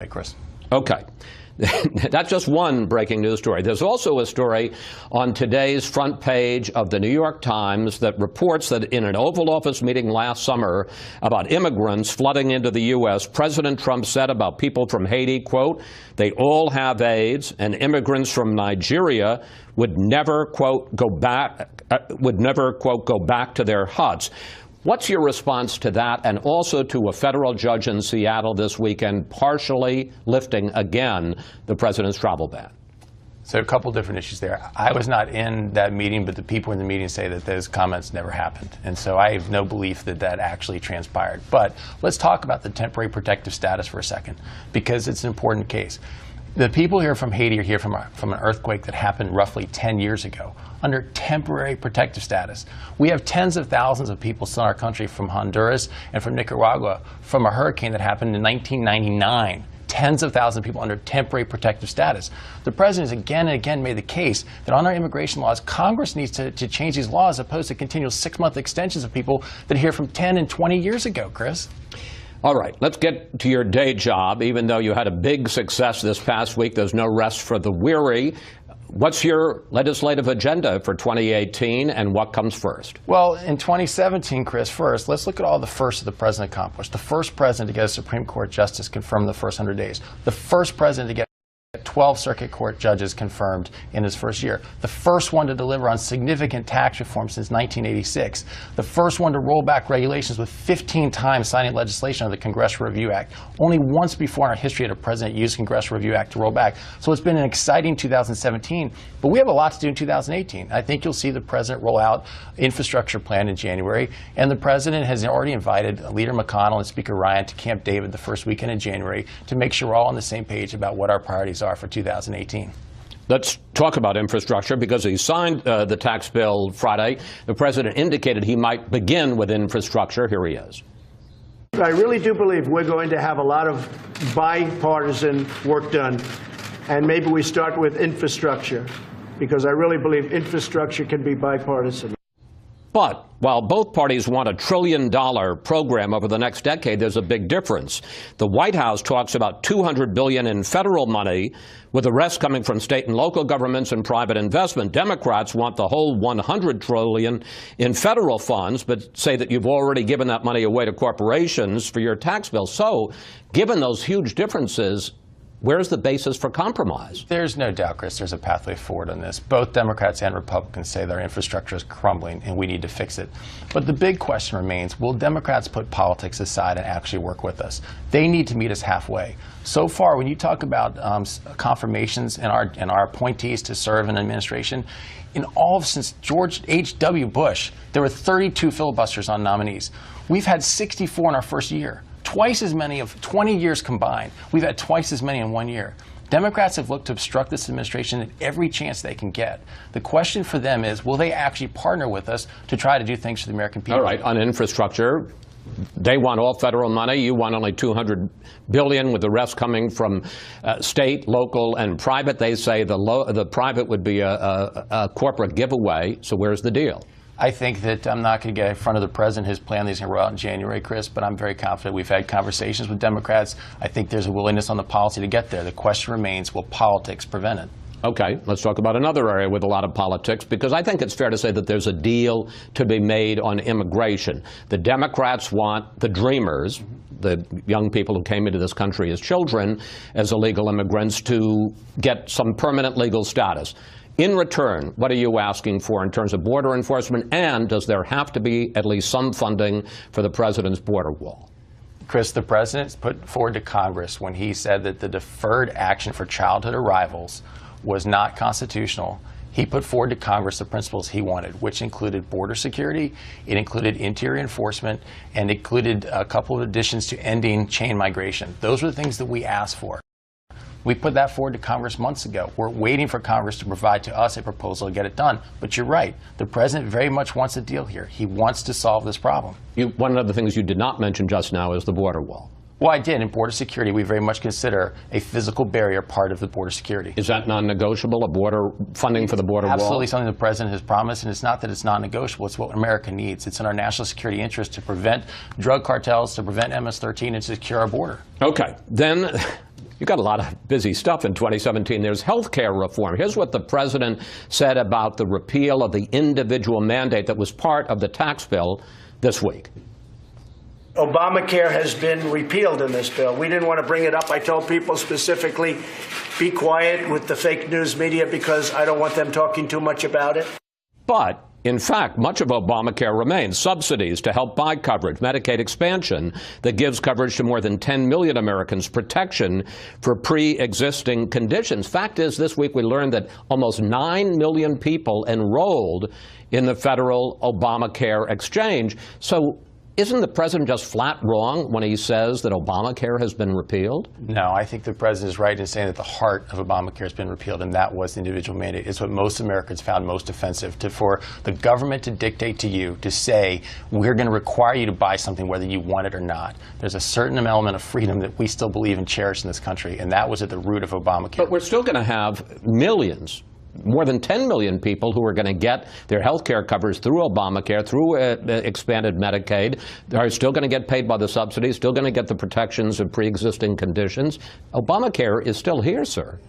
Chris. Okay. That's just one breaking news story. There's also a story on today's front page of the New York Times that reports that in an Oval Office meeting last summer about immigrants flooding into the U.S., President Trump said about people from Haiti, quote, they all have AIDS, and immigrants from Nigeria would never, quote, go back to their huts. What's your response to that, and also to a federal judge in Seattle this weekend partially lifting again the president's travel ban? So a couple different issues there. I was not in that meeting, but the people in the meeting say that those comments never happened. And so I have no belief that that actually transpired. But let's talk about the temporary protective status for a second, because it's an important case. The people here from Haiti are here from an earthquake that happened roughly 10 years ago under temporary protective status. We have tens of thousands of people still in our country from Honduras and from Nicaragua from a hurricane that happened in 1999. Tens of thousands of people under temporary protective status. The president has again and again made the case that on our immigration laws, Congress needs to change these laws as opposed to continual 6-month extensions of people that are here from 10 and 20 years ago, Chris. All right, let's get to your day job. Even though you had a big success this past week, there's no rest for the weary. What's your legislative agenda for 2018, and what comes first? Well, in 2017, Chris, first, let's look at all the firsts the president accomplished. The first president to get a Supreme Court justice confirmed in the first 100 days. The first president to get 12 circuit court judges confirmed in his first year. The first one to deliver on significant tax reform since 1986. The first one to roll back regulations with 15 times signing legislation of the Congressional Review Act. Only once before in our history had a president use Congressional Review Act to roll back. So it's been an exciting 2017, but we have a lot to do in 2018. I think you'll see the president roll out infrastructure plan in January, and the president has already invited Leader McConnell and Speaker Ryan to Camp David the first weekend in January to make sure we're all on the same page about what our priorities are for 2018. Let's talk about infrastructure, because he signed the tax bill Friday. The president indicated he might begin with infrastructure. Here he is. I really do believe we're going to have a lot of bipartisan work done, and maybe we start with infrastructure, because I really believe infrastructure can be bipartisan. But while both parties want a $1 trillion program over the next decade, there's a big difference. The White House talks about $200 billion in federal money, with the rest coming from state and local governments and private investment. Democrats want the whole $100 trillion in federal funds, but say that you've already given that money away to corporations for your tax bill. So, given those huge differences, where's the basis for compromise? There's no doubt, Chris, there's a pathway forward on this. Both Democrats and Republicans say their infrastructure is crumbling and we need to fix it. But the big question remains, will Democrats put politics aside and actually work with us? They need to meet us halfway. So far, when you talk about confirmations and our appointees to serve in administration, in all since George H.W. Bush, there were 32 filibusters on nominees. We've had 64 in our first year. Twice as many of 20 years combined. We've had twice as many in 1 year. Democrats have looked to obstruct this administration at every chance they can get. The question for them is, will they actually partner with us to try to do things for the American people? All right, on infrastructure, they want all federal money. You want only $200 billion, with the rest coming from state, local, and private. They say the private would be a corporate giveaway. So where's the deal? I think that I'm not going to get in front of the president. His plan is going to roll out in January, Chris, but I'm very confident. We've had conversations with Democrats. I think there's a willingness on the policy to get there. The question remains, will politics prevent it? Okay, let's talk about another area with a lot of politics, because I think it's fair to say that there's a deal to be made on immigration. The Democrats want the dreamers, the young people who came into this country as children, as illegal immigrants, to get some permanent legal status. In return, what are you asking for in terms of border enforcement, and does there have to be at least some funding for the president's border wall? Chris, the president put forward to Congress when he said that the deferred action for childhood arrivals was not constitutional. He put forward to Congress the principles he wanted, which included border security, it included interior enforcement, and included a couple of additions to ending chain migration. Those were the things that we asked for. We put that forward to Congress months ago. We're waiting for Congress to provide to us a proposal to get it done. But you're right. The president very much wants a deal here. He wants to solve this problem. One of the things you did not mention just now is the border wall. Well, I did. In border security, we very much consider a physical barrier part of the border security. Is that non-negotiable, funding for the border wall? Absolutely something the president has promised, and it's not that it's non-negotiable. It's what America needs. It's in our national security interest to prevent drug cartels, to prevent MS-13, and to secure our border. Okay. Then You've got a lot of busy stuff in 2017. There's health care reform. Here's what the president said about the repeal of the individual mandate that was part of the tax bill this week. Obamacare has been repealed in this bill. We didn't want to bring it up. I told people specifically, be quiet with the fake news media because I don't want them talking too much about it. But in fact, much of Obamacare remains subsidies to help buy coverage, Medicaid expansion that gives coverage to more than 10 million Americans, protection for pre-existing conditions. Fact is, this week we learned that almost 9 million people enrolled in the federal Obamacare exchange. So isn't the president just flat wrong when he says that Obamacare has been repealed? No, I think the president is right in saying that the heart of Obamacare has been repealed, and that was the individual mandate. It's what most Americans found most offensive, for the government to dictate to you, to say, we're going to require you to buy something whether you want it or not. There's a certain element of freedom that we still believe and cherish in this country, and that was at the root of Obamacare. But we're still going to have millions, more than 10 million people who are going to get their health care coverage through Obamacare, through expanded Medicaid. They're still going to get paid by the subsidies, still going to get the protections of pre-existing conditions. Obamacare is still here, sir.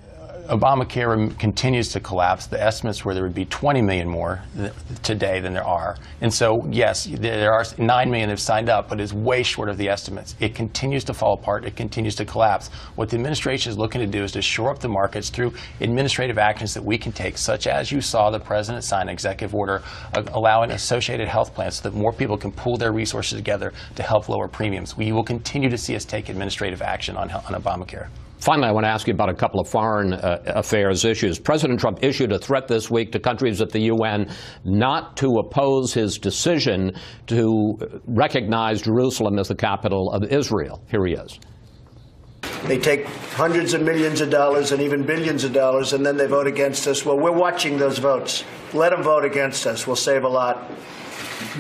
Obamacare continues to collapse. The estimates were there would be 20 million more today than there are. And so, yes, there are 9 million that have signed up, but it's way short of the estimates. It continues to fall apart. It continues to collapse. What the administration is looking to do is to shore up the markets through administrative actions that we can take, such as you saw the president sign an executive order allowing associated health plans so that more people can pool their resources together to help lower premiums. We will continue to see us take administrative action on Obamacare. Finally, I want to ask you about a couple of foreign affairs issues. President Trump issued a threat this week to countries at the UN not to oppose his decision to recognize Jerusalem as the capital of Israel. Here he is. They take hundreds of millions of dollars and even billions of dollars, and then they vote against us. Well, we're watching those votes. Let them vote against us. We'll save a lot.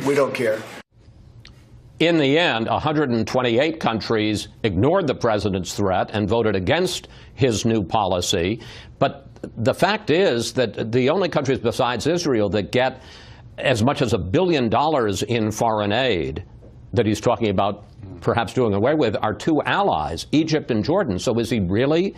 We don't care. In the end, 128 countries ignored the president's threat and voted against his new policy. But the fact is that the only countries besides Israel that get as much as $1 billion in foreign aid that he's talking about perhaps doing away with are two allies, Egypt and Jordan. So is he really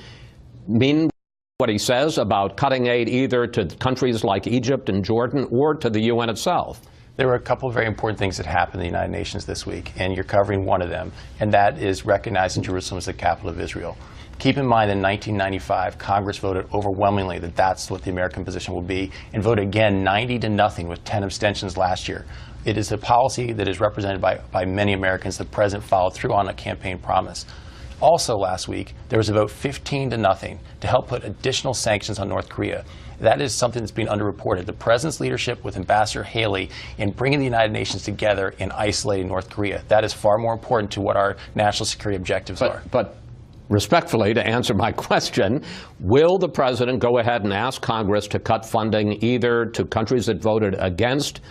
mean what he says about cutting aid either to countries like Egypt and Jordan or to the UN itself? There were a couple of very important things that happened in the United Nations this week, and you're covering one of them, and that is recognizing Jerusalem as the capital of Israel. Keep in mind, in 1995, Congress voted overwhelmingly that that's what the American position will be, and voted again 90-0 with 10 abstentions last year. It is a policy that is represented by many Americans. The president followed through on a campaign promise. Also last week, there was a vote 15-0 to help put additional sanctions on North Korea. That is something that's being underreported. The president's leadership with Ambassador Haley in bringing the United Nations together in isolating North Korea, that is far more important to what our national security objectives are. But respectfully, to answer my question, will the president go ahead and ask Congress to cut funding either to countries that voted against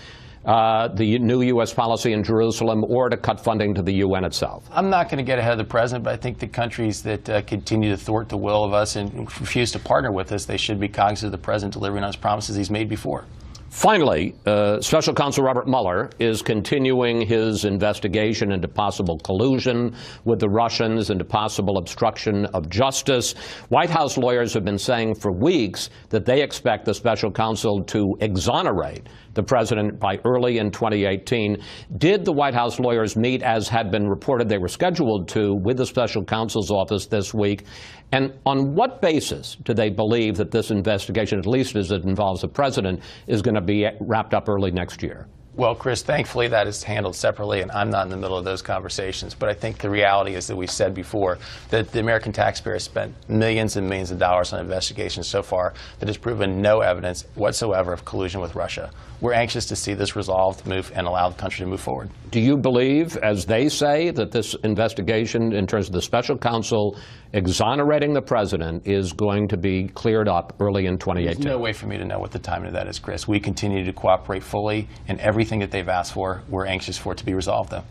the new U.S. policy in Jerusalem or to cut funding to the UN itself? I'm not going to get ahead of the president, but I think the countries that continue to thwart the will of us and refuse to partner with us, they should be cognizant of the president delivering on his promises he's made before. Finally, Special Counsel Robert Mueller is continuing his investigation into possible collusion with the Russians, into possible obstruction of justice. White House lawyers have been saying for weeks that they expect the special counsel to exonerate the president by early in 2018. Did the White House lawyers meet, as had been reported they were scheduled to, with the special counsel's office this week? And on what basis do they believe that this investigation, at least as it involves the president, is going to be wrapped up early next year? Well, Chris, thankfully that is handled separately, and I'm not in the middle of those conversations. But I think the reality is that we've said before that the American taxpayer has spent millions and millions of dollars on investigations so far that has proven no evidence whatsoever of collusion with Russia. We're anxious to see this resolved, move, and allow the country to move forward. Do you believe, as they say, that this investigation, in terms of the special counsel exonerating the president, is going to be cleared up early in 2018? There's no way for me to know what the timing of that is, Chris. We continue to cooperate fully, and everything that they've asked for, we're anxious for it to be resolved, though.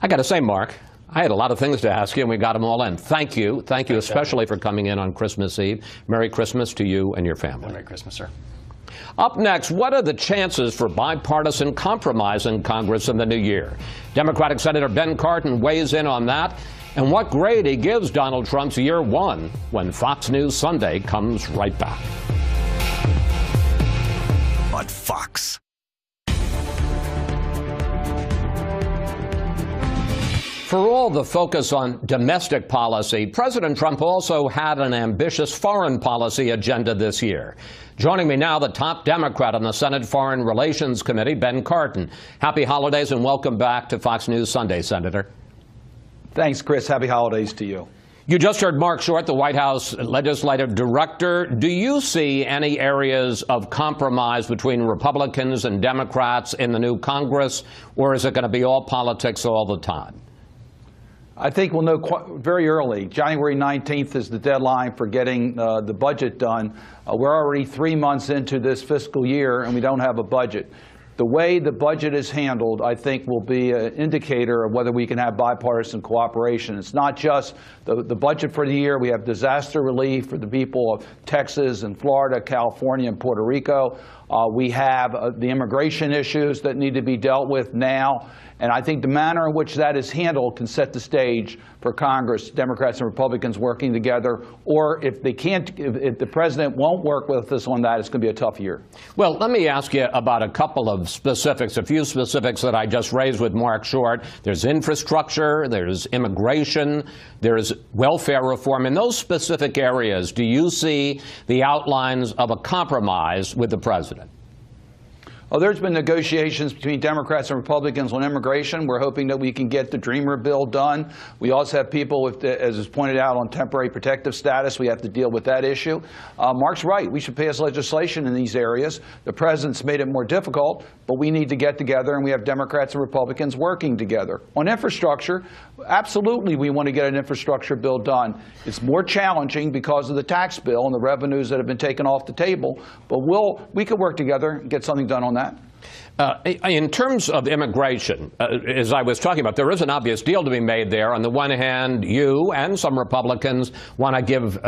I got to say, Mark, I had a lot of things to ask you, and we got them all in. Thank you. Thank you especially for coming in on Christmas Eve. Merry Christmas to you and your family. Merry Christmas, sir. Up next, what are the chances for bipartisan compromise in Congress in the new year? Democratic Senator Ben Cardin weighs in on that. and what grade he gives Donald Trump's year one when Fox News Sunday comes right back. On Fox. For all the focus on domestic policy, President Trump also had an ambitious foreign policy agenda this year. Joining me now, the top Democrat on the Senate Foreign Relations Committee, Ben Cardin. Happy holidays and welcome back to Fox News Sunday, Senator. Thanks, Chris. Happy holidays to you. You just heard Mark Short, the White House legislative director. Do you see any areas of compromise between Republicans and Democrats in the new Congress, or is it going to be all politics all the time? I think we'll know very early. January 19th is the deadline for getting the budget done. We're already 3 months into this fiscal year, and we don't have a budget. The way the budget is handled, I think, will be an indicator of whether we can have bipartisan cooperation. It's not just the budget for the year. We have disaster relief for the people of Texas and Florida, California, and Puerto Rico. We have the immigration issues that need to be dealt with now. And I think the manner in which that is handled can set the stage for Congress, Democrats and Republicans working together. Or if they can't, if the president won't work with us on that, it's going to be a tough year. Well, let me ask you about a couple of specifics, a few specifics that I just raised with Mark Short. There's infrastructure, there's immigration, there's welfare reform. In those specific areas, do you see the outlines of a compromise with the president? Well, there's been negotiations between Democrats and Republicans on immigration. We're hoping that we can get the Dreamer bill done. We also have people, with, as is pointed out, on temporary protective status. We have to deal with that issue. Mark's right. We should pass legislation in these areas. The president's made it more difficult, but we need to get together, and we have Democrats and Republicans working together. On infrastructure, absolutely we want to get an infrastructure bill done. It's more challenging because of the tax bill and the revenues that have been taken off the table, but we could work together and get something done on that. In terms of immigration, as I was talking about, there is an obvious deal to be made there. On the one hand, you and some Republicans want to give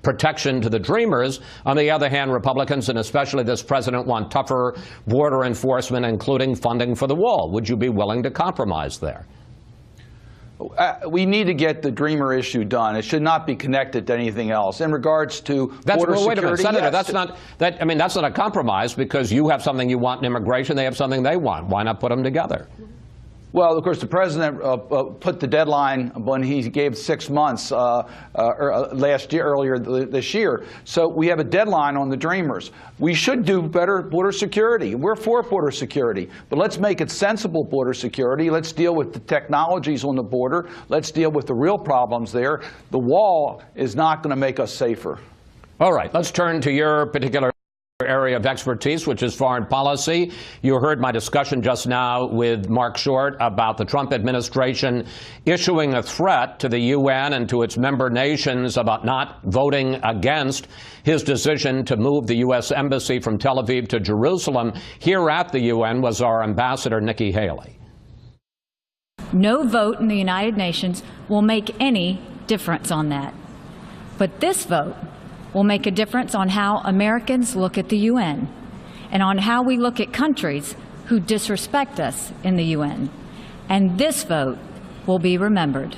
protection to the Dreamers. On the other hand, Republicans, and especially this president, want tougher border enforcement, including funding for the wall. Would you be willing to compromise there? We need to get the Dreamer issue done. It should not be connected to anything else. In regards to border security, wait a minute, Senator, yes, that's not a compromise, because you have something you want in immigration, they have something they want. Why not put them together? Well, of course, the president put the deadline when he gave 6 months earlier this year. So we have a deadline on the Dreamers. We should do better border security. We're for border security, but let's make it sensible border security. Let's deal with the technologies on the border. Let's deal with the real problems there. The wall is not going to make us safer. All right, let's turn to your particular area of expertise, which is foreign policy. You heard my discussion just now with Mark Short about the Trump administration issuing a threat to the UN and to its member nations about not voting against his decision to move the U.S. Embassy from Tel Aviv to Jerusalem. Here at the UN was our ambassador, Nikki Haley. No vote in the United Nations will make any difference on that. But this vote will make a difference on how Americans look at the UN and on how we look at countries who disrespect us in the UN. And this vote will be remembered.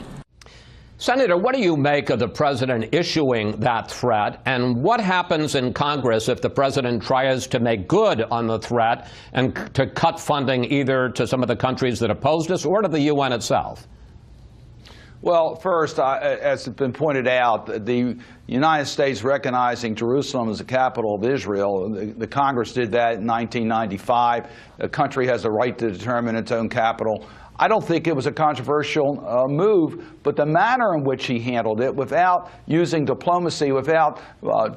Senator, what do you make of the president issuing that threat, and what happens in Congress if the president tries to make good on the threat and to cut funding either to some of the countries that opposed us or to the UN itself? Well, first, as has been pointed out, the United States recognizing Jerusalem as the capital of Israel, the Congress did that in 1995. The country has the right to determine its own capital. I don't think it was a controversial move, but the manner in which he handled it, without using diplomacy, without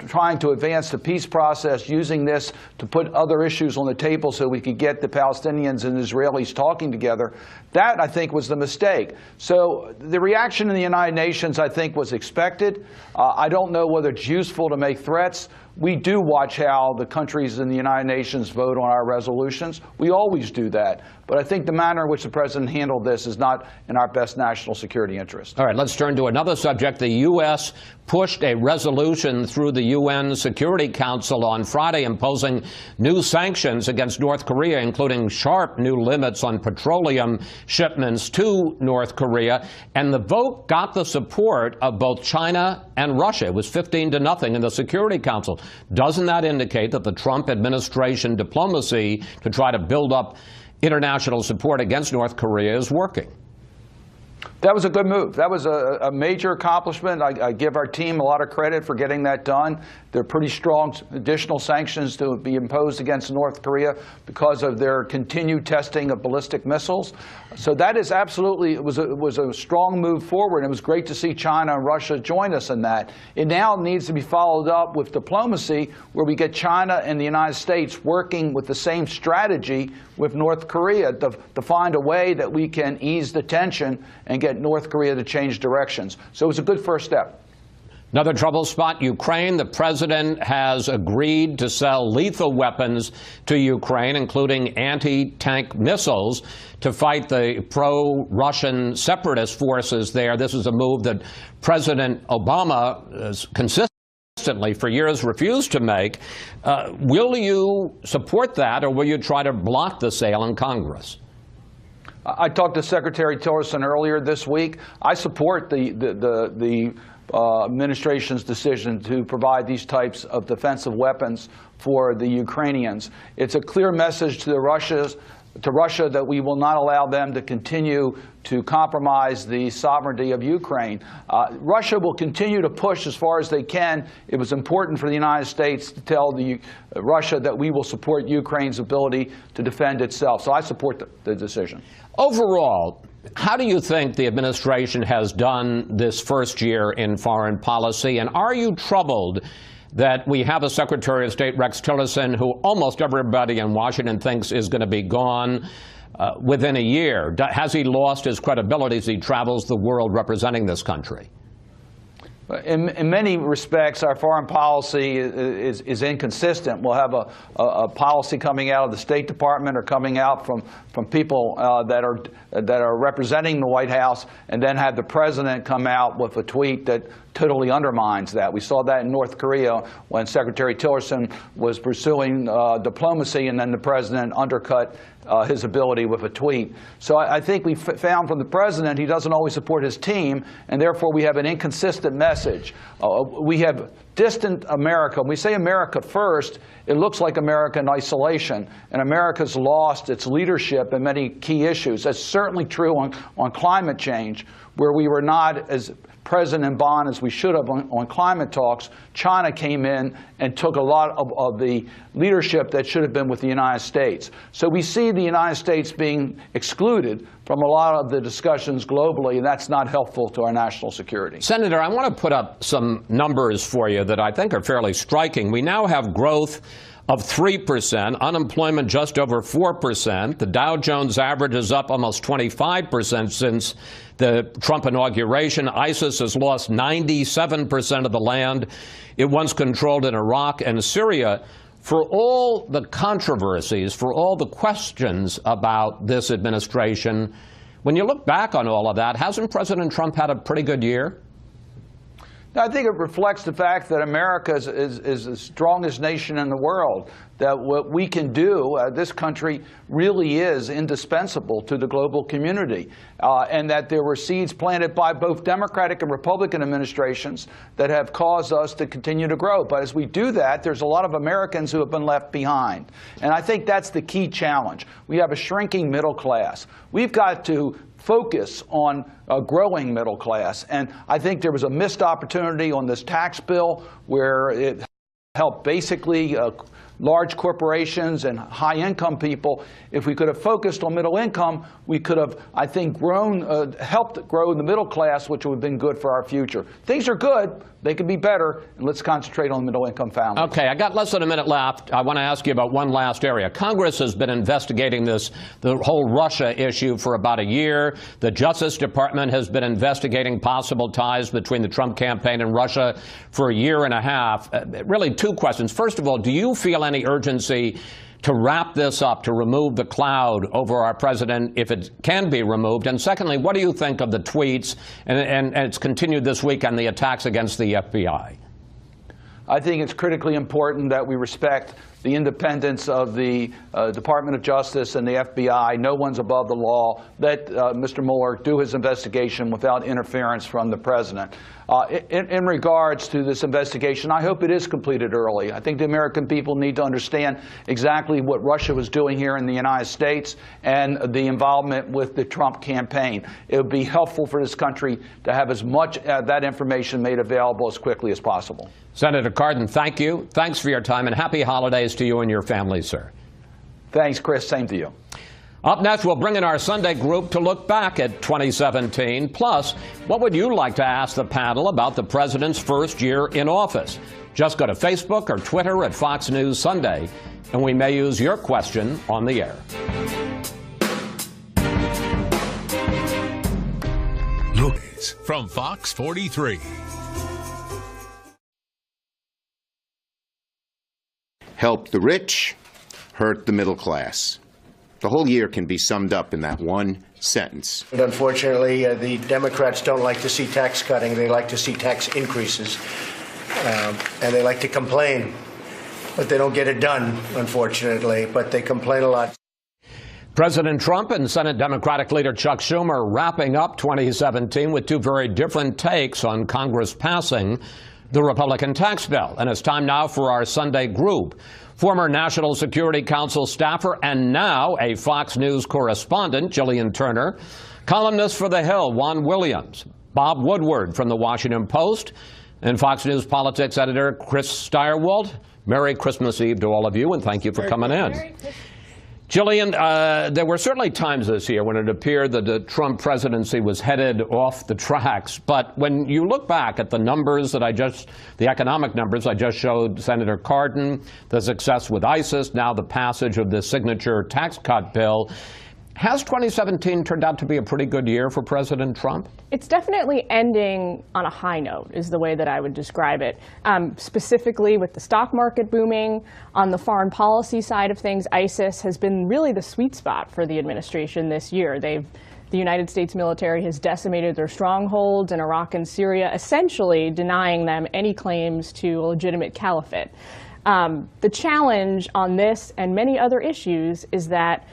trying to advance the peace process, using this to put other issues on the table so we could get the Palestinians and Israelis talking together, that, I think, was the mistake. So the reaction in the United Nations, I think, was expected. I don't know whether it's useful to make threats. We do watch how the countries in the United Nations vote on our resolutions. We always do that. But I think the manner in which the president handled this is not in our best national security interest. interest. All right, let's turn to another subject. The U.S. pushed a resolution through the UN Security Council on Friday imposing new sanctions against North Korea, including sharp new limits on petroleum shipments to North Korea. And the vote got the support of both China and Russia. It was 15-0 in the Security Council. Doesn't that indicate that the Trump administration diplomacy to try to build up international support against North Korea is working? That was a good move. That was a major accomplishment. I give our team a lot of credit for getting that done. There are pretty strong additional sanctions to be imposed against North Korea because of their continued testing of ballistic missiles. So that is absolutely, it was a strong move forward. It was great to see China and Russia join us in that. It now needs to be followed up with diplomacy, where we get China and the United States working with the same strategy with North Korea to find a way that we can ease the tension and get North Korea to change directions. So it was a good first step. Another trouble spot, Ukraine. The president has agreed to sell lethal weapons to Ukraine, including anti-tank missiles, to fight the pro-Russian separatist forces there. This is a move that President Obama has consistently for years refused to make. Will you support that, or will you try to block the sale in Congress? I talked to Secretary Tillerson earlier this week. I support the administration's decision to provide these types of defensive weapons for the Ukrainians. It's a clear message to Russia that we will not allow them to continue to compromise the sovereignty of Ukraine. Russia will continue to push as far as they can. It was important for the United States to tell Russia that we will support Ukraine's ability to defend itself. So I support the decision. Overall, how do you think the administration has done this first year in foreign policy? And are you troubled that we have a Secretary of State, Rex Tillerson, who almost everybody in Washington thinks is going to be gone within a year? Has he lost his credibility as he travels the world representing this country? In many respects, our foreign policy is inconsistent. We'll have a policy coming out of the State Department or coming out from people that are representing the White House, and then have the president come out with a tweet that totally undermines that. We saw that in North Korea when Secretary Tillerson was pursuing diplomacy, and then the president undercut his ability with a tweet. So I think we found from the president he doesn't always support his team, and therefore we have an inconsistent message. We have distant America. When we say America first, it looks like America in isolation, and America's lost its leadership in many key issues. That's certainly true on climate change, where we were not as present and bond as we should have on climate talks. China came in and took a lot of the leadership that should have been with the United States. So we see the United States being excluded from a lot of the discussions globally, and that's not helpful to our national security. Senator, I want to put up some numbers for you that I think are fairly striking. We now have growth of 3%, unemployment just over 4%. The Dow Jones average is up almost 25% since the Trump inauguration. ISIS has lost 97% of the land it once controlled in Iraq and Syria. For all the controversies, for all the questions about this administration, when you look back on all of that, hasn't President Trump had a pretty good year? I think it reflects the fact that America is the strongest nation in the world, that what we can do, this country really is indispensable to the global community, and that there were seeds planted by both Democratic and Republican administrations that have caused us to continue to grow. But as we do that, there's a lot of Americans who have been left behind. And I think that's the key challenge. We have a shrinking middle class. We've got to focus on a growing middle class. And I think there was a missed opportunity on this tax bill where it helped basically large corporations and high-income people. If we could have focused on middle income, we could have, I think, helped grow the middle class, which would have been good for our future. Things are good. They could be better, and let's concentrate on middle-income families. Okay, I got less than a minute left. I want to ask you about one last area. Congress has been investigating the whole Russia issue for about a year. The Justice Department has been investigating possible ties between the Trump campaign and Russia for a year and a half. Really, two questions. First of all, do you feel any urgency to wrap this up, to remove the cloud over our president if it can be removed? And secondly, what do you think of the tweets, and it's continued this week, on the attacks against the FBI? I think it's critically important that we respect the independence of the Department of Justice and the FBI. No one's above the law. Let Mr. Mueller do his investigation without interference from the president. In regards to this investigation, I hope it is completed early. I think the American people need to understand exactly what Russia was doing here in the United States and the involvement with the Trump campaign. It would be helpful for this country to have as much that information made available as quickly as possible. Senator Cardin, thank you. Thanks for your time, and happy holidays to you and your family, sir. Thanks, Chris. Same to you. Up next, we'll bring in our Sunday group to look back at 2017. Plus, what would you like to ask the panel about the president's first year in office? Just go to Facebook or Twitter at Fox News Sunday, and we may use your question on the air. Look, from Fox 43. Help the rich, hurt the middle class. The whole year can be summed up in that one sentence. And unfortunately, the Democrats don't like to see tax cutting. They like to see tax increases. And they like to complain. But they don't get it done, unfortunately. But they complain a lot. President Trump and Senate Democratic leader Chuck Schumer wrapping up 2017 with two very different takes on Congress passing the Republican tax bill. And it's time now for our Sunday group. Former National Security Council staffer and now a Fox News correspondent, Jillian Turner, columnist for The Hill, Juan Williams, Bob Woodward from The Washington Post, and Fox News politics editor Chris Steyerwalt. Merry Christmas Eve to all of you, and thank you for coming in. Jillian, there were certainly times this year when it appeared that the Trump presidency was headed off the tracks. But when you look back at the numbers that the economic numbers I just showed Senator Cardin, the success with ISIS, now the passage of the signature tax cut bill, has 2017 turned out to be a pretty good year for President Trump? It's definitely ending on a high note, is the way that I would describe it. Specifically with the stock market booming, on the foreign policy side of things, ISIS has been really the sweet spot for the administration this year. The United States military has decimated their strongholds in Iraq and Syria, essentially denying them any claims to a legitimate caliphate. The challenge on this and many other issues is that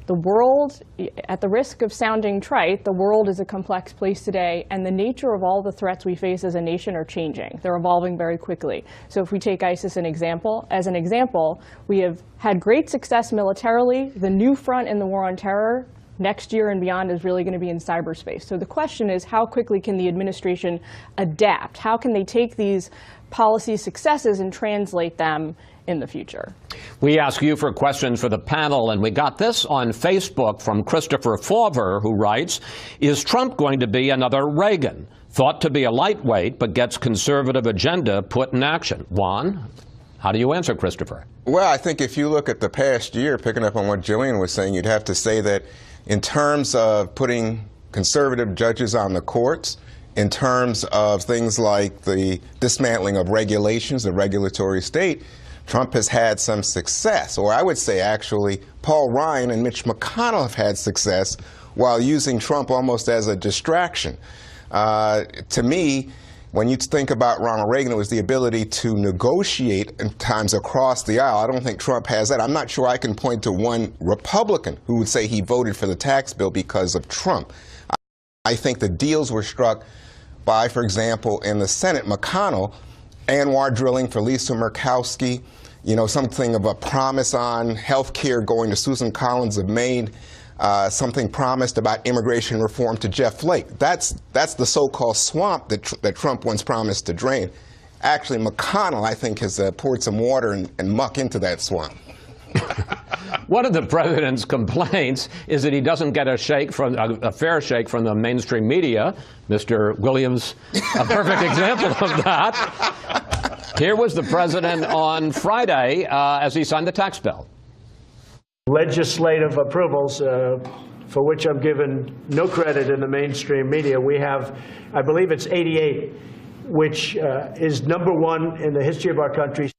the world, at the risk of sounding trite, the world is a complex place today, and the nature of all the threats we face as a nation are changing. They're evolving very quickly. So if we take ISIS as an example, we have had great success militarily. The new front in the war on terror next year and beyond is really going to be in cyberspace. So the question is, how quickly can the administration adapt? How can they take these policy successes and translate them in the future? We ask you for questions for the panel, and we got this on Facebook from Christopher Fauver, who writes, is Trump going to be another Reagan? Thought to be a lightweight, but gets conservative agenda put in action. Juan, how do you answer, Christopher? Well, I think if you look at the past year, picking up on what Jillian was saying, you'd have to say that in terms of putting conservative judges on the courts, in terms of things like the dismantling of regulations, the regulatory state, Trump has had some success. Or I would say, actually, Paul Ryan and Mitch McConnell have had success while using Trump almost as a distraction. To me, when you think about Ronald Reagan, it was the ability to negotiate at times across the aisle. I don't think Trump has that. I'm not sure I can point to one Republican who would say he voted for the tax bill because of Trump. I think the deals were struck by, for example, in the Senate, McConnell, Anwar drilling for Lisa Murkowski, something of a promise on health care going to Susan Collins of Maine, something promised about immigration reform to Jeff Flake. That's the so-called swamp that Trump once promised to drain. Actually, McConnell, I think, has poured some water and muck into that swamp. One of the president's complaints is that he doesn't get a fair shake from the mainstream media. Mr. Williams, a perfect example of that. Here was the president on Friday as he signed the tax bill. Legislative approvals, for which I'm given no credit in the mainstream media. We have, I believe it's 88, which is #1 in the history of our country.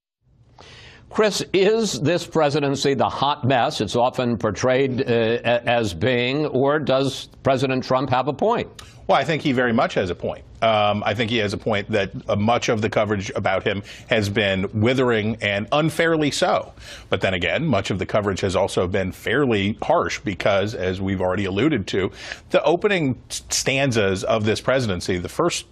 Chris, is this presidency the hot mess it's often portrayed as being, or does President Trump have a point? Well, I think he very much has a point. I think he has a point that much of the coverage about him has been withering and unfairly so. But then again, much of the coverage has also been fairly harsh because, as we've already alluded to, the opening stanzas of this presidency, the first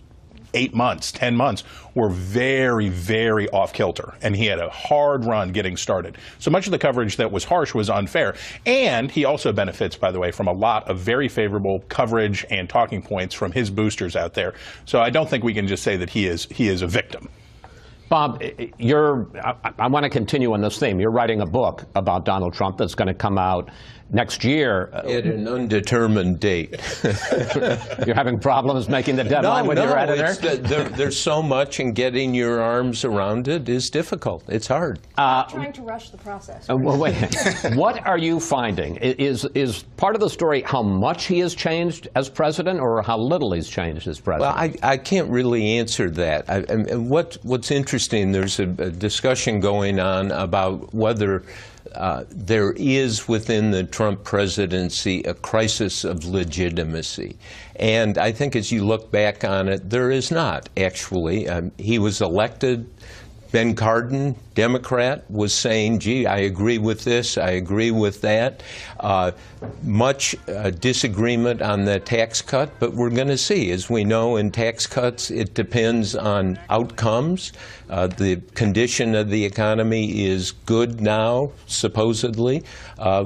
8 months, 10 months, were very, very off-kilter. And he had a hard run getting started. So much of the coverage that was harsh was unfair. And he also benefits, by the way, from a lot of very favorable coverage and talking points from his boosters out there. So I don't think we can just say that he is a victim. Bob, I want to continue on this theme. You're writing a book about Donald Trump that's going to come out next year. At an undetermined date. You're having problems making the deadline with your editor? There's so much, and getting your arms around it is difficult. It's hard. Trying to rush the process. Well, wait. What are you finding? Is part of the story how much he has changed as president, or how little he's changed as president? Well, I can't really answer that. And what's interesting, there's a discussion going on about whether there is within the Trump presidency a crisis of legitimacy. And I think as you look back on it, there is not, actually. He was elected. Ben Cardin, Democrat, was saying, gee, I agree with this, I agree with that. Much disagreement on the tax cut, but we're going to see. As we know, in tax cuts, it depends on outcomes. The condition of the economy is good now, supposedly.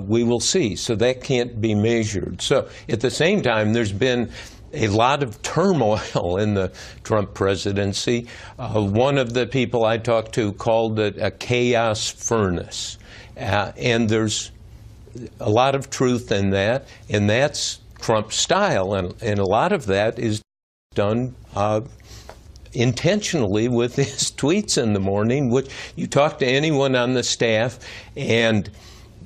We will see. So that can't be measured. So at the same time, there's been a lot of turmoil in the Trump presidency. One of the people I talked to called it a chaos furnace. And there's a lot of truth in that, and that's Trump's style. And a lot of that is done intentionally with his tweets in the morning, which you talk to anyone on the staff, and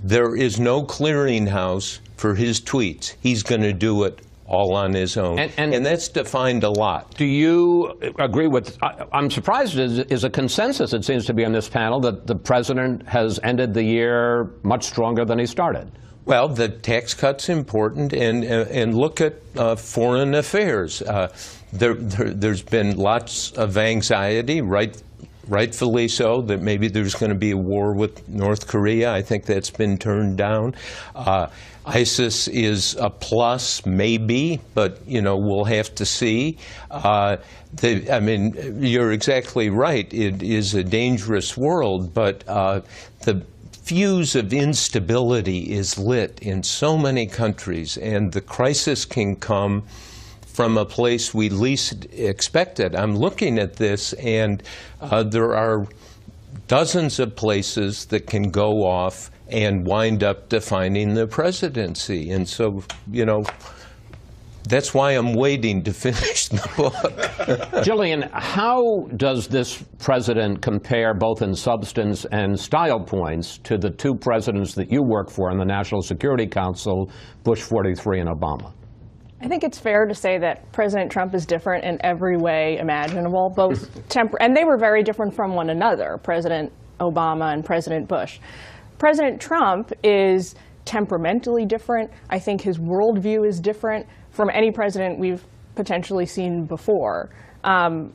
there is no clearinghouse for his tweets. He's going to do it all on his own. And that's defined a lot. Do you agree with, I'm surprised is a consensus, it seems to be on this panel, that the president has ended the year much stronger than he started? Well, the tax cut's important, and look at foreign affairs. There's been lots of anxiety, rightfully so, that maybe there's going to be a war with North Korea. I think that's been turned down. ISIS is a plus, maybe, but we'll have to see. I mean, you're exactly right. It is a dangerous world, but the fuse of instability is lit in so many countries, and the crisis can come from a place we least expected. I'm looking at this, and there are dozens of places that can go off and wind up defining the presidency. And so, that's why I'm waiting to finish the book. Gillian, how does this president compare both in substance and style points to the two presidents that you work for in the National Security Council, Bush 43 and Obama? I think it's fair to say that President Trump is different in every way imaginable, both and they were very different from one another, President Obama and President Bush. President Trump is temperamentally different. I think his worldview is different from any president we've potentially seen before. And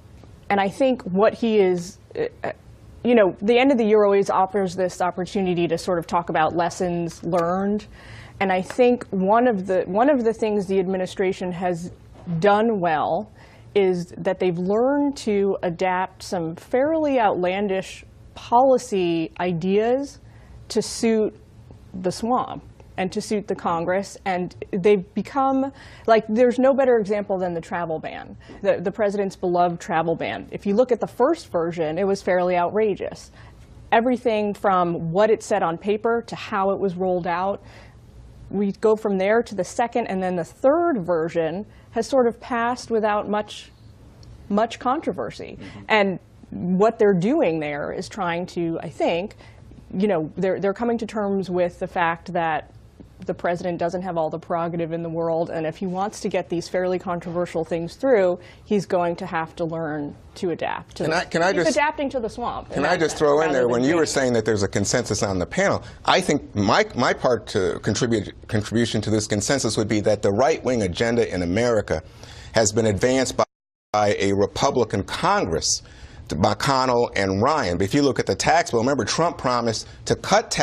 I think what he is, the end of the year always offers this opportunity to sort of talk about lessons learned. And I think one of the things the administration has done well is that they've learned to adapt some fairly outlandish policy ideas to suit the swamp and to suit the Congress. And they've become, there's no better example than the travel ban, the president's beloved travel ban. If you look at the first version, it was fairly outrageous. Everything from what it said on paper to how it was rolled out. We go from there to the second, and then the third version has sort of passed without much controversy. And what they're doing there is trying to, I think, they're coming to terms with the fact that the president doesn't have all the prerogative in the world, and if he wants to get these fairly controversial things through, he's going to have to learn to adapt. He's adapting to the swamp. Can I just throw in there, when you were saying that there's a consensus on the panel, I think my part to contribution to this consensus would be that the right-wing agenda in America has been advanced by a Republican Congress, McConnell and Ryan. But if you look at the tax bill, remember Trump promised to cut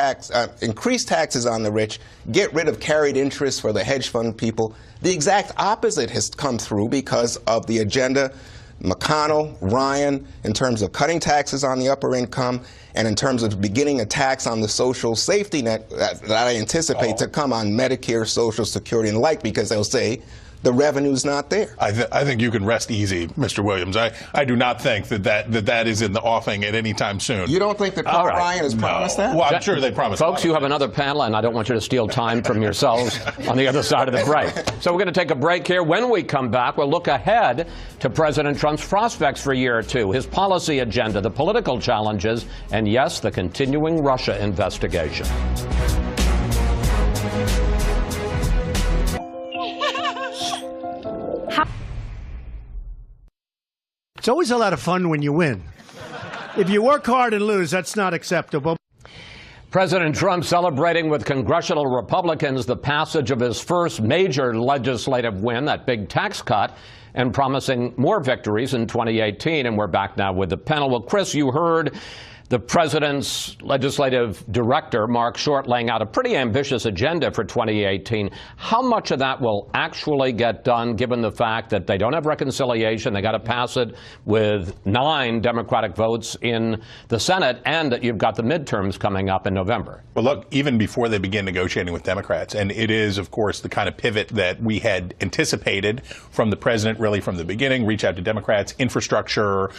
increase taxes on the rich, get rid of carried interest for the hedge fund people. The exact opposite has come through because of the agenda McConnell, Ryan, in terms of cutting taxes on the upper income and in terms of beginning a tax on the social safety net that I anticipate to come on Medicare, Social Security, and the like, because they'll say the revenue's not there. I think you can rest easy, Mr. Williams. I do not think that is in the offing at any time soon. You don't think that Paul Ryan has promised that? Well, I'm sure they promised. Folks, you have another panel, and I don't want you to steal time from yourselves on the other side of the break. So we're going to take a break here. When we come back, we'll look ahead to President Trump's prospects for a year or two, his policy agenda, the political challenges, and yes, the continuing Russia investigation. It's always a lot of fun when you win. If you work hard and lose, that's not acceptable. President Trump celebrating with congressional Republicans the passage of his first major legislative win, that big tax cut, and promising more victories in 2018. And we're back now with the panel. Well, Chris, you heard the president's legislative director, Mark Short, laying out a pretty ambitious agenda for 2018. How much of that will actually get done, given the fact that they don't have reconciliation, they got to pass it with 9 Democratic votes in the Senate, and that you've got the midterms coming up in November? Well, look, even before they begin negotiating with Democrats, and it is, of course, the kind of pivot that we had anticipated from the president, really from the beginning, reach out to Democrats, infrastructure,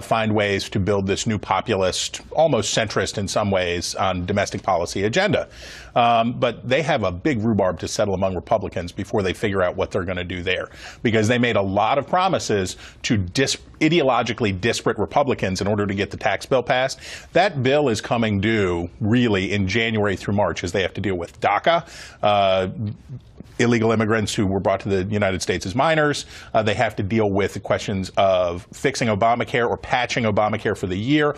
find ways to build this new populist, almost centrist in some ways, on domestic policy agenda. But they have a big rhubarb to settle among Republicans before they figure out what they're going to do there, because they made a lot of promises to ideologically disparate Republicans in order to get the tax bill passed. That bill is coming due really in January through March, as they have to deal with DACA, illegal immigrants who were brought to the United States as minors. They have to deal with the questions of fixing Obamacare or patching Obamacare for the year.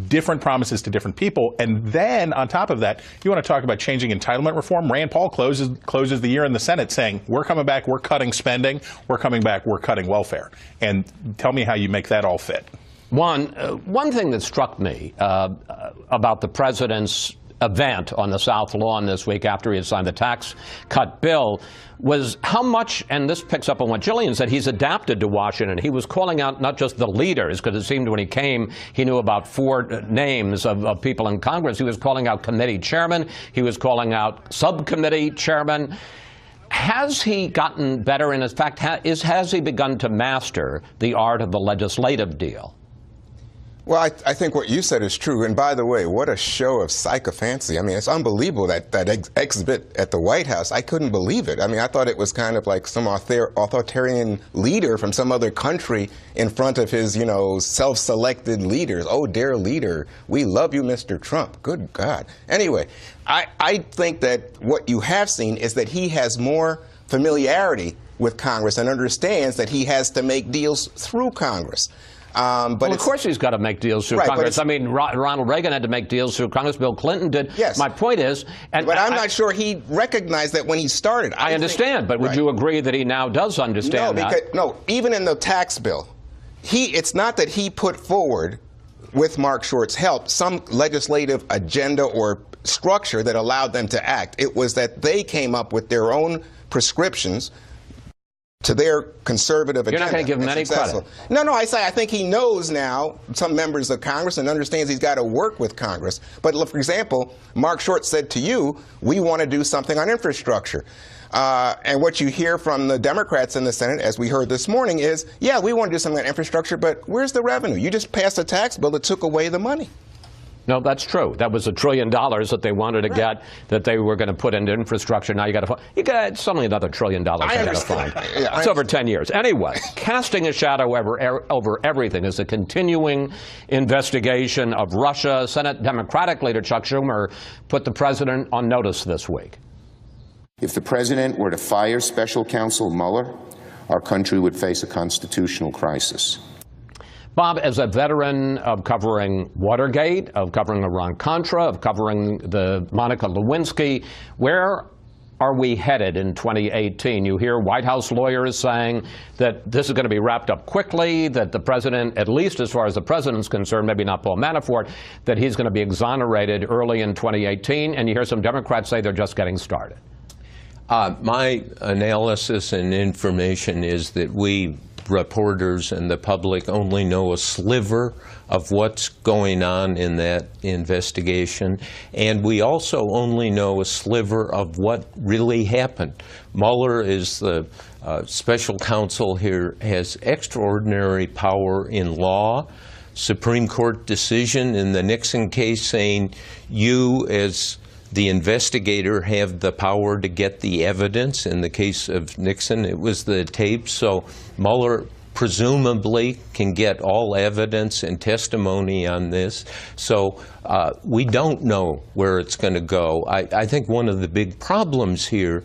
Different promises to different people. And then on top of that, you want to talk about changing entitlement reform. Rand Paul closes the year in the Senate saying, we're coming back, we're cutting spending, we're coming back, we're cutting welfare. And tell me how you make that all fit. One thing that struck me about the president's event on the South Lawn this week after he had signed the tax cut bill was how much, and this picks up on what Jillian said, he's adapted to Washington. He was calling out not just the leaders, because it seemed when he came, he knew about 4 names of people in Congress. He was calling out committee chairmen. He was calling out subcommittee chairmen. Has he gotten better? And in fact, has he begun to master the art of the legislative deal? Well, I think what you said is true. And by the way, what a show of sycophancy. I mean, it's unbelievable that exhibit at the White House. I couldn't believe it. I mean, I thought it was kind of like some authoritarian leader from some other country in front of his, self-selected leaders. Oh, dear leader, we love you, Mr. Trump. Good God. Anyway, I think that what you have seen is that he has more familiarity with Congress and understands that he has to make deals through Congress. But of course he's got to make deals through Congress. I mean, Ronald Reagan had to make deals through Congress. Bill Clinton did. Yes. My point is... But I'm not sure he recognized that when he started. I understand, but would you agree that he now does understand that? No, even in the tax bill, it's not that he put forward, with Mark Short's help, some legislative agenda or structure that allowed them to act. It was that they came up with their own prescriptions to their conservative agenda. You're not going to give him any credit. No, I think he knows now, some members of Congress, and understands he's got to work with Congress. But for example, Mark Short said to you, we want to do something on infrastructure. And what you hear from the Democrats in the Senate, as we heard this morning, is, yeah, we want to do something on infrastructure, but where's the revenue? You just passed a tax bill that took away the money. No, that's true. That was $1 trillion that they wanted to get, that they were going to put into infrastructure. Now it's only another $1 trillion they got to find. It's over 10 years. Anyway, casting a shadow over everything is a continuing investigation of Russia. Senate Democratic leader Chuck Schumer put the president on notice this week. If the president were to fire special counsel Mueller, our country would face a constitutional crisis. Bob, as a veteran of covering Watergate, of covering Iran-Contra, of covering the Monica Lewinsky, where are we headed in 2018? You hear White House lawyers saying that this is going to be wrapped up quickly, that the president, at least as far as the president's concerned, maybe not Paul Manafort, that he's going to be exonerated early in 2018, and you hear some Democrats say they're just getting started. My analysis and information is that we reporters and the public only know a sliver of what's going on in that investigation, and we also only know a sliver of what really happened. Mueller is the special counsel here, has extraordinary power in law. Supreme Court decision in the Nixon case saying you as the investigator have the power to get the evidence. In the case of Nixon, it was the tapes. So Mueller presumably can get all evidence and testimony on this. So we don't know where it's going to go. I think one of the big problems here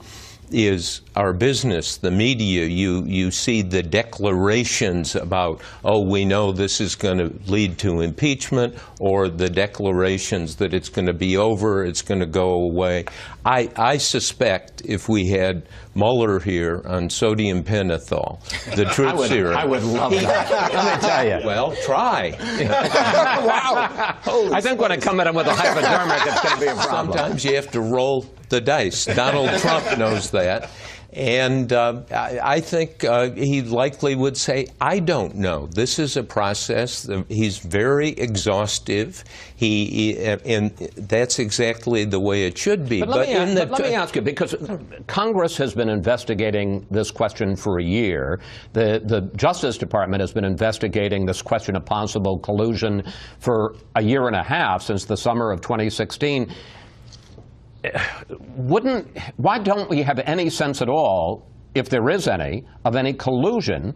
is our business, the media. You see the declarations about, oh, we know this is going to lead to impeachment, or the declarations that it's going to be over, it's going to go away. I suspect if we had Mueller here on sodium pentothal, the truth serum. I would love that. Let me tell you. Well, try. Wow. I think when I come at him with a hypodermic, it's going to be a problem. Sometimes you have to roll the dice. Donald Trump knows that. And I think he likely would say, I don't know. This is a process. He's very exhaustive. And that's exactly the way it should be. But let me ask you, because Congress has been investigating this question for a year. The Justice Department has been investigating this question of possible collusion for a year and a half, since the summer of 2016. Why don't we have any sense at all, if there is any, of any collusion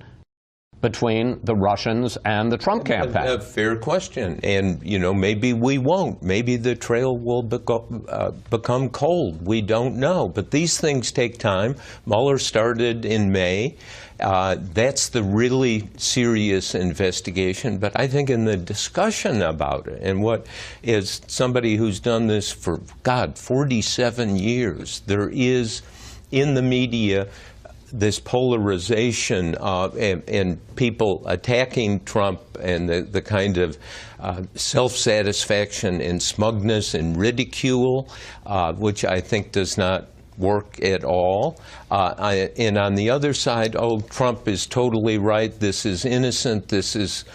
between the Russians and the Trump campaign? A fair question. And, you know, maybe we won't. Maybe the trail will become cold. We don't know. But these things take time. Mueller started in May. That's the really serious investigation. But I think in the discussion about it, and what is somebody who's done this for, God, 47 years, there is in the media this polarization and people attacking Trump, and the kind of self-satisfaction and smugness and ridicule, which I think does not work at all. And on the other side, oh, Trump is totally right, this is innocent, this is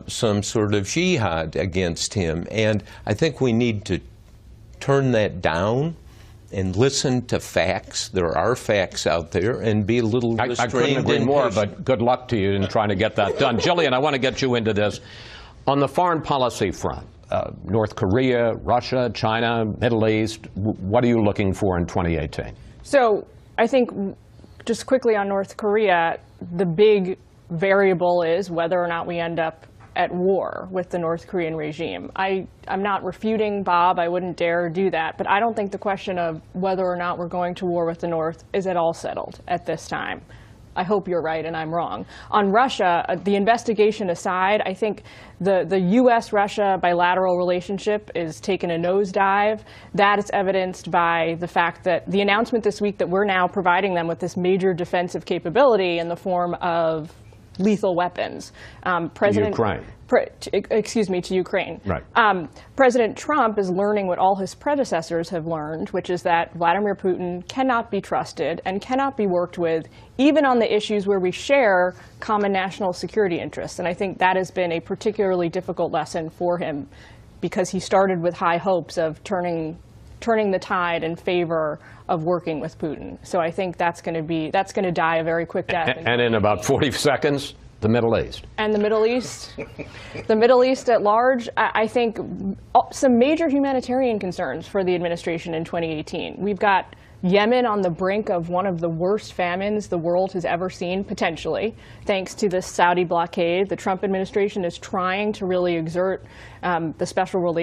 some sort of jihad against him. And I think we need to turn that down and listen to facts. There are facts out there, and be a little restrained. I couldn't agree more, but good luck to you in trying to get that done. Jillian, I want to get you into this. On the foreign policy front, North Korea, Russia, China, Middle East, what are you looking for in 2018? So I think, just quickly on North Korea, the big variable is whether or not we end up at war with the North Korean regime. I'm not refuting Bob, I wouldn't dare do that, but I don't think the question of whether or not we're going to war with the North is at all settled at this time. I hope you're right and I'm wrong. On Russia, the investigation aside, I think the U.S.-Russia bilateral relationship is taking a nosedive. That is evidenced by the fact that the announcement this week that we're now providing them with this major defensive capability in the form of lethal weapons. Ukraine. To Ukraine. Right. President Trump is learning what all his predecessors have learned, which is that Vladimir Putin cannot be trusted and cannot be worked with, even on the issues where we share common national security interests. And I think that has been a particularly difficult lesson for him, because he started with high hopes of turning the tide in favor of working with Putin. So I think that's going to die a very quick death. And in about 40 seconds, the Middle East. And the Middle East at large, I think some major humanitarian concerns for the administration in 2018. We've got Yemen on the brink of one of the worst famines the world has ever seen, potentially, thanks to the Saudi blockade. The Trump administration is trying to really exert the special relations